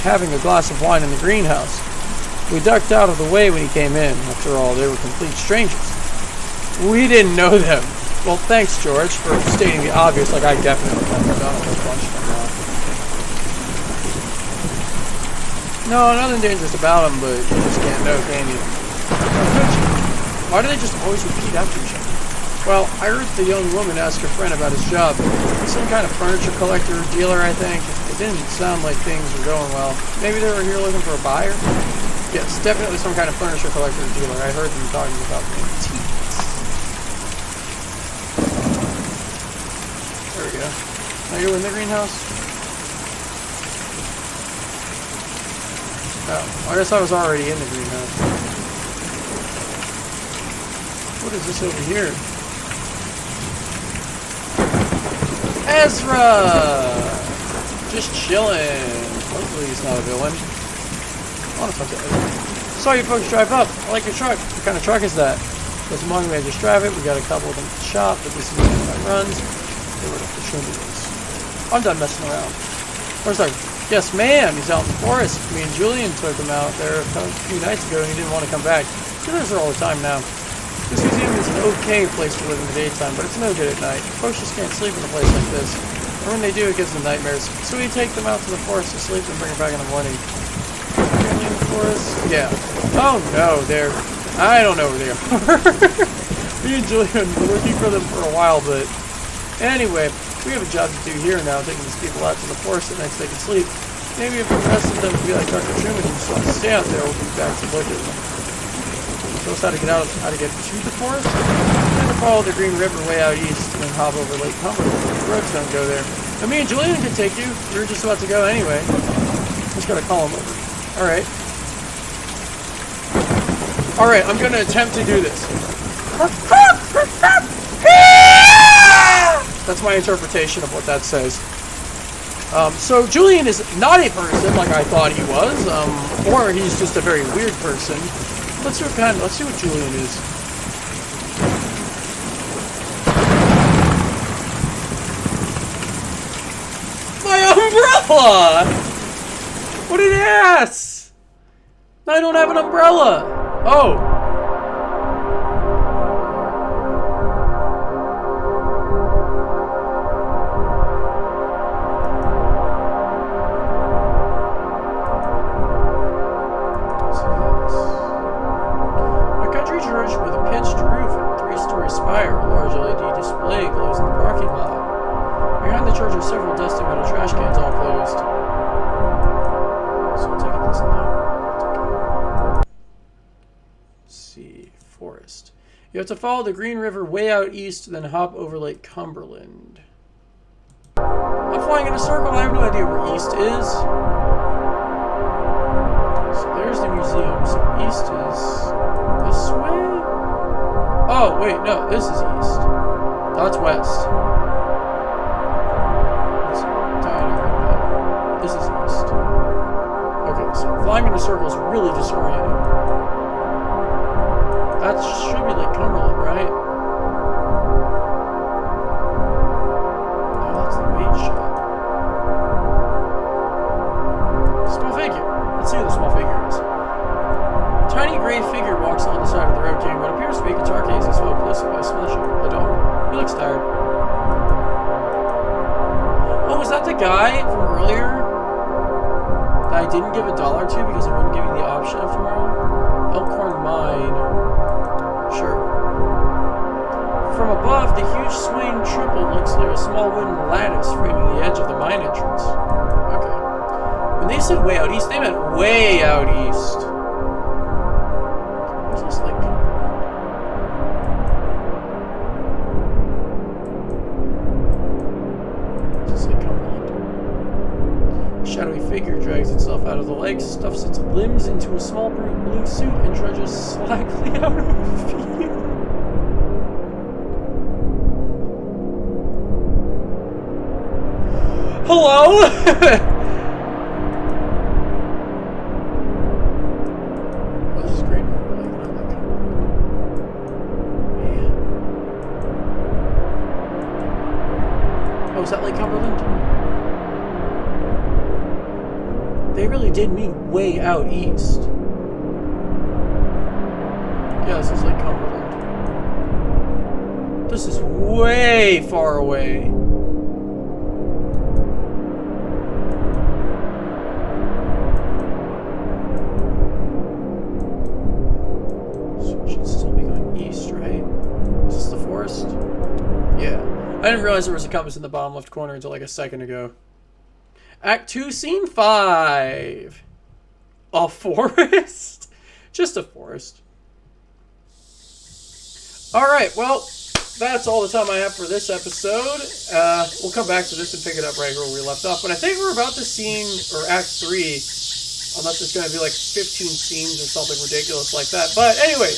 having a glass of wine in the greenhouse. We ducked out of the way when he came in. After all, they were complete strangers. We didn't know them. Well, thanks, George, for stating the obvious, like I definitely have done a whole bunch of them. No, nothing dangerous about them, but you just can't know, can you? Why do they just always repeat after each other? Well, I heard the young woman ask her friend about his job. Some kind of furniture collector or dealer, I think. It didn't sound like things were going well. Maybe they were here looking for a buyer? Yes, definitely some kind of furniture collector or dealer. I heard them talking about antiques. There we go. Are you in the greenhouse? Oh, I guess I was already in the greenhouse. What is this over here? Ezra! Just chilling. Hopefully he's not a villain. I want to talk to Ezra. Saw you folks drive up. I like your truck. What kind of truck is that? Doesn't mind me, I just drive it. We got a couple of them at the shop, but this is the one that runs. They were the Trinitys. I'm done messing around. Where's our... Yes, ma'am. He's out in the forest. Me and Julian took him out there a few nights ago, and he didn't want to come back. He lives there all the time now. This museum is an okay place to live in the daytime, but it's no good at night. Folks just can't sleep in a place like this. Or when they do, it gives them nightmares. So we take them out to the forest to sleep and bring them back in the morning. Really in the forest? Yeah. Oh no, they're... I don't know where they are. Me and Julian were looking for them for a while, but... Anyway, we have a job to do here now, taking these people out to the forest at night so they can sleep. Maybe if the rest of them be like Dr. Truman and just want to stay out there, we'll be back to look at them. Show us how to get to the forest? Then to follow the Green River way out east and then hop over Lake Cumberland. The roads don't go there. But me and Julian can take you. We were just about to go anyway. Just gotta call him over. Alright. Alright, I'm gonna attempt to do this. That's my interpretation of what that says. So Julian is not a person like I thought he was, or he's just a very weird person. Let's see what Julian is. My umbrella! What an ass! I don't have an umbrella! Oh. You have to follow the Green River way out east, then hop over Lake Cumberland. I'm flying in a circle. I have no idea where east is. So there's the museum. So east is this way? Oh, wait, no, this is east. That's west. This is east. Okay, so flying in a circle is really disorienting. That should be Lake Cumberland, right? No, that's the bait shop. Small figure. Let's see who the small figure is. Tiny gray figure walks along the side of the road carrying what appears to be a guitar case and smoked listen by Slushy, a dog. He looks tired. Oh, is that the guy from earlier that I didn't give $1 to because I wouldn't give you the option of tomorrow? Elkhorn Mine. Sure. From above, the huge swaying triple looks like a small wooden lattice framing the edge of the mine entrance. Okay. When they said way out east, they meant way out east. Where's this Lake Cumberland? Is this Lake Cumberland? A shadowy figure drags itself out of the lake, stuffs its limbs into a small blue suit, and trudges slightly out of view. Hello? Oh, this is great. Man. Oh, is that Lake Cumberland? They really did mean way out east. Yeah, this is Lake Cumberland. This is way far away. I didn't realize there was a compass in the bottom left corner until like a second ago. Act 2, Scene 5. A forest? Just a forest. Alright, well, that's all the time I have for this episode. We'll come back to this and pick it up right where we left off. But I think we're about to scene, or Act 3, unless it's going to be like 15 scenes or something ridiculous like that. But anyway,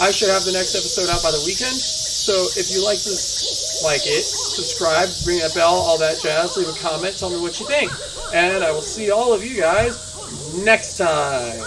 I should have the next episode out by the weekend. So if you like this, like it, subscribe, ring that bell, all that jazz, leave a comment, tell me what you think. And I will see all of you guys next time.